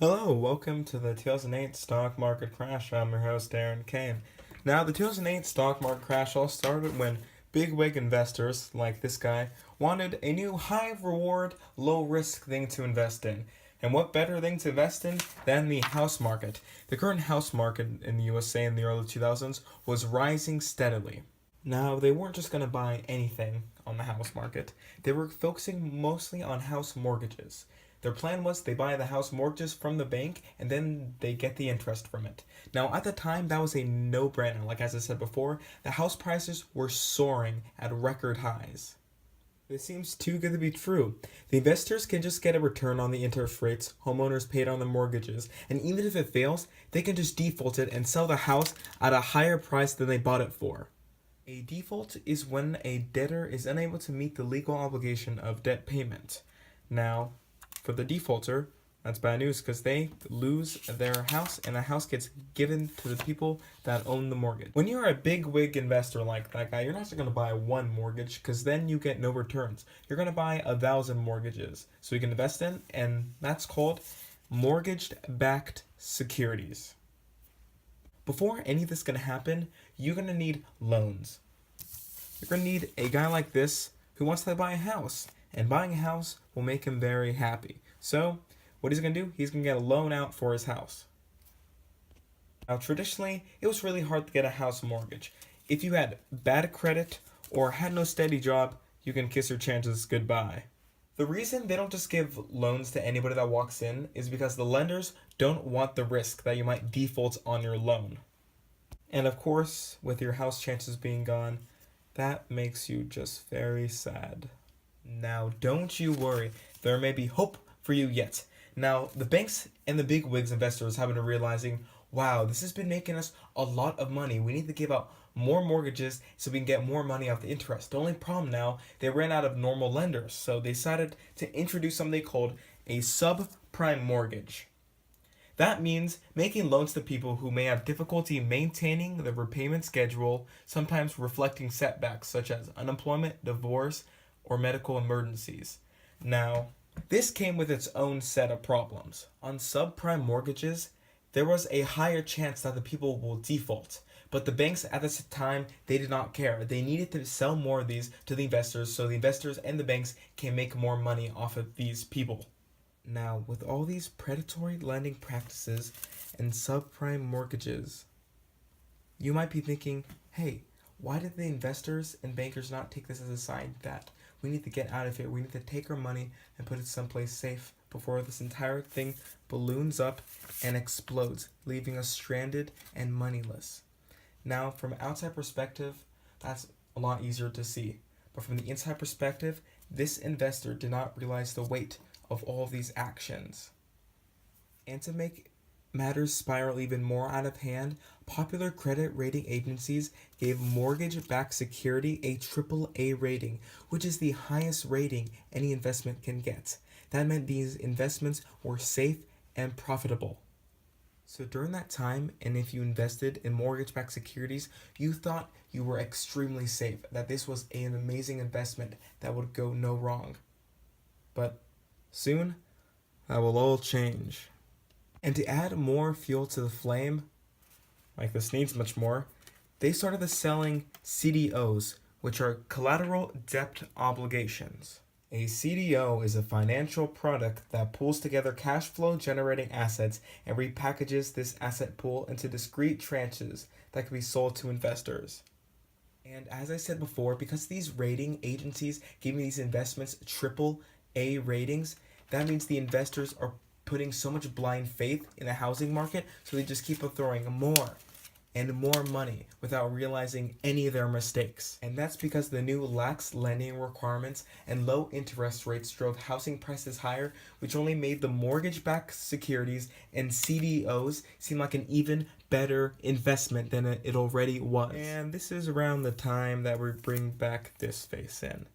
Hello, welcome to the 2008 stock market crash. I'm your host, Darren Kane. Now, the 2008 stock market crash all started when bigwig investors, like this guy, wanted a new high reward, low risk thing to invest in. And what better thing to invest in than the house market? The current house market in the USA in the early 2000s was rising steadily. Now, they weren't just going to buy anything on the house market. They were focusing mostly on house mortgages. Their plan was they buy the house mortgages from the bank and then they get the interest from it. Now, at the time, that was a no brainer. Like as I said before, the house prices were soaring at record highs. This seems too good to be true. The investors can just get a return on the interest rates homeowners paid on the mortgages, and even if it fails, they can just default it and sell the house at a higher price than they bought it for. A default is when a debtor is unable to meet the legal obligation of debt payment. Now, for the defaulter, that's bad news because they lose their house and the house gets given to the people that own the mortgage. When you're a big wig investor like that guy, you're not just going to buy one mortgage because then you get no returns. You're going to buy 1,000 mortgages so you can invest in, and that's called mortgaged backed securities. Before any of this is going to happen, you're going to need loans. You're going to need a guy like this who wants to buy a house, and buying a house will make him very happy. So, what he's going to do, he's going to get a loan out for his house. Now, traditionally, it was really hard to get a house mortgage. If you had bad credit or had no steady job, you can kiss your chances goodbye. The reason they don't just give loans to anybody that walks in is because the lenders don't want the risk that you might default on your loan. And of course, with your house chances being gone, that makes you just very sad. Now, don't you worry, there may be hope for you yet. Now, the banks and the big wigs investors have been realizing, wow, this has been making us a lot of money. We need to give out more mortgages so we can get more money off the interest. The only problem now, they ran out of normal lenders, so they decided to introduce something called a subprime mortgage. That means making loans to people who may have difficulty maintaining the repayment schedule, sometimes reflecting setbacks such as unemployment, divorce, or medical emergencies. Now, this came with its own set of problems. On subprime mortgages, there was a higher chance that the people will default. But the banks at this time, they did not care. They needed to sell more of these to the investors so the investors and the banks can make more money off of these people. Now, with all these predatory lending practices and subprime mortgages, you might be thinking, hey, why did the investors and bankers not take this as a sign that we need to get out of here? We need to take our money and put it someplace safe before this entire thing balloons up and explodes, leaving us stranded and moneyless. Now, from an outside perspective, that's a lot easier to see. But from the inside perspective, this investor did not realize the weight of all of these actions. And to make matters spiral even more out of hand, popular credit rating agencies gave mortgage backed security a triple A rating, which is the highest rating any investment can get. That meant these investments were safe and profitable. So during that time, and if you invested in mortgage backed securities, you thought you were extremely safe, that this was an amazing investment that would go no wrong. But soon, that will all change. And to add more fuel to the flame, like this needs much more, they started selling CDOs, which are collateral debt obligations. A CDO is a financial product that pulls together cash flow generating assets and repackages this asset pool into discrete tranches that can be sold to investors. And as I said before, because these rating agencies giving these investments triple A ratings, that means the investors are putting so much blind faith in the housing market, so they just keep throwing more and more money without realizing any of their mistakes. And that's because the new lax lending requirements and low interest rates drove housing prices higher, which only made the mortgage-backed securities and CDOs seem like an even better investment than it already was. And this is around the time that we bring back this face in.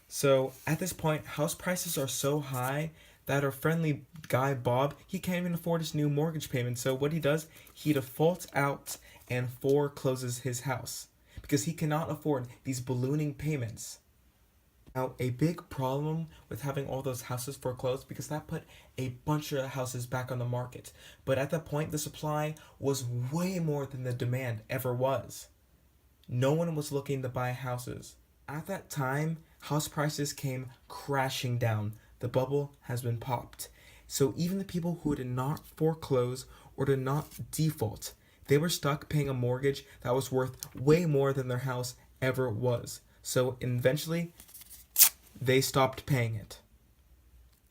So at this point, house prices are so high that our friendly guy Bob, he can't even afford his new mortgage payment. So what he does, he defaults out and forecloses his house because he cannot afford these ballooning payments. Now, a big problem with having all those houses foreclosed because that put a bunch of houses back on the market. But at that point, the supply was way more than the demand ever was. No one was looking to buy houses. At that time, house prices came crashing down. The bubble has been popped. So even the people who did not foreclose or did not default, they were stuck paying a mortgage that was worth way more than their house ever was. So eventually, they stopped paying it.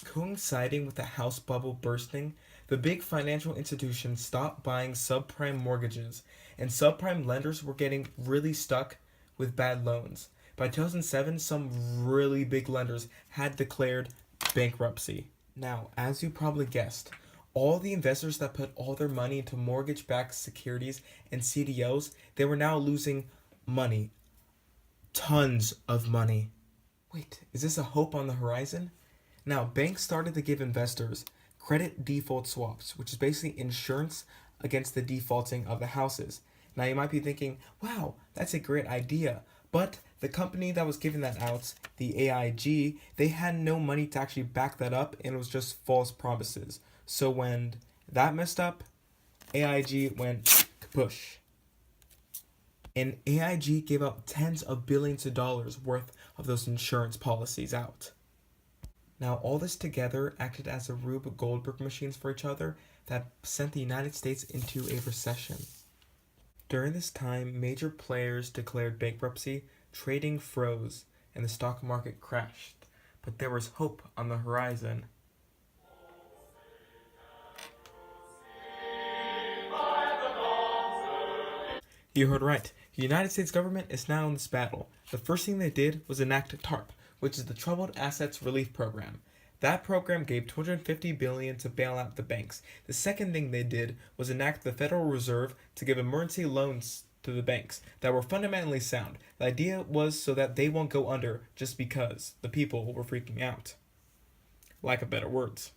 Coinciding with the house bubble bursting, the big financial institutions stopped buying subprime mortgages, and subprime lenders were getting really stuck with bad loans. By 2007, some really big lenders had declared bankruptcy. Now, as you probably guessed, all the investors that put all their money into mortgage-backed securities and CDOs, they were now losing money. Tons of money. Wait, is this a hope on the horizon? Now, banks started to give investors credit default swaps, which is basically insurance against the defaulting of the houses. Now, you might be thinking, wow, that's a great idea. But the company that was giving that out, the AIG, they had no money to actually back that up, and it was just false promises. So when that messed up, AIG went kapush. And AIG gave out tens of billions of dollars worth of those insurance policies out. Now, all this together acted as a Rube Goldberg machines for each other that sent the United States into a recession. During this time, major players declared bankruptcy, trading froze, and the stock market crashed. But there was hope on the horizon. You heard right. The United States government is now in this battle. The first thing they did was enact TARP, which is the Troubled Assets Relief Program. That program gave $250 billion to bail out the banks. The second thing they did was enact the Federal Reserve to give emergency loans to the banks that were fundamentally sound. The idea was so that they won't go under just because the people were freaking out. Lack of better words.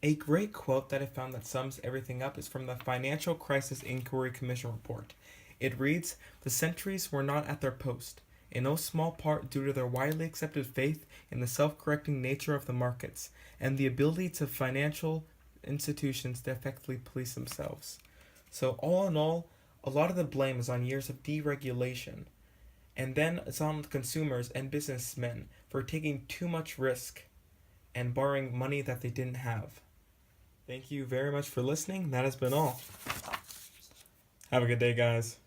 A great quote that I found that sums everything up is from the Financial Crisis Inquiry Commission report. It reads, "The centuries were not at their post, in no small part due to their widely accepted faith in the self-correcting nature of the markets, and the ability to financial institutions to effectively police themselves." So all in all, a lot of the blame is on years of deregulation. And then it's on consumers and businessmen for taking too much risk and borrowing money that they didn't have. Thank you very much for listening. That has been all. Have a good day, guys.